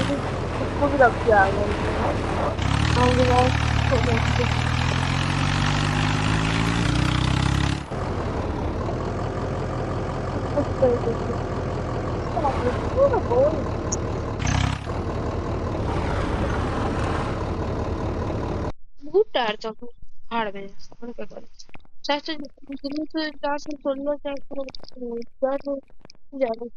इसको भी रख के आ गए थे। और वो कुछ तरीके से पूरा बोल बहुत टायर था हाड़ में और क्या करें चाहे तो शुरू से चार से 16 चाहे तो चार से ज्यादा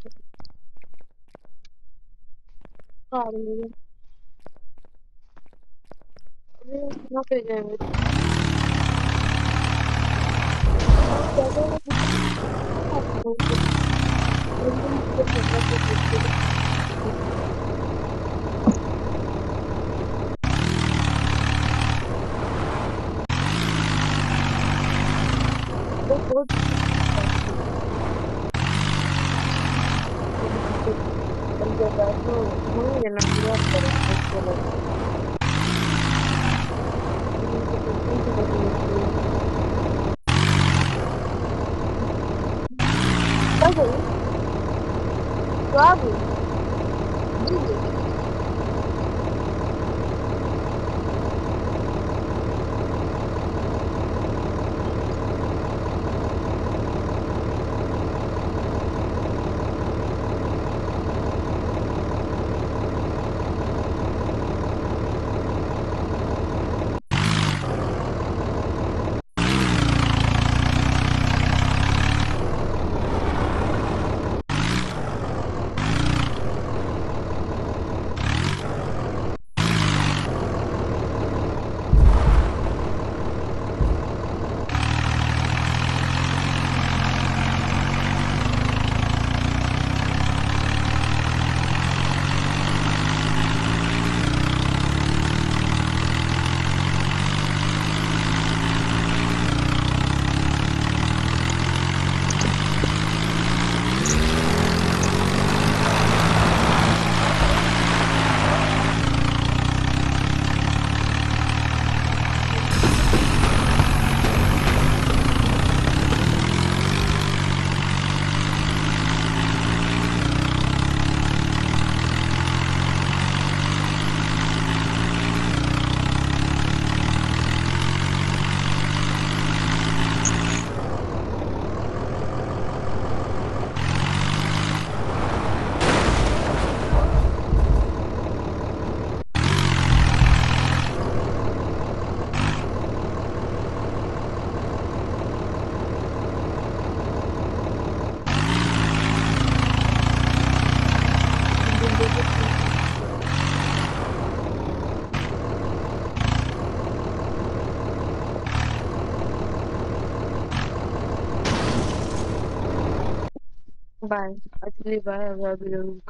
हाड़ में अभी ना पे गए ज्यादा बहुत जगह तो वही है ना पूरा करें क्या गई तो आ गई गिर गई बाय अगली बार अगर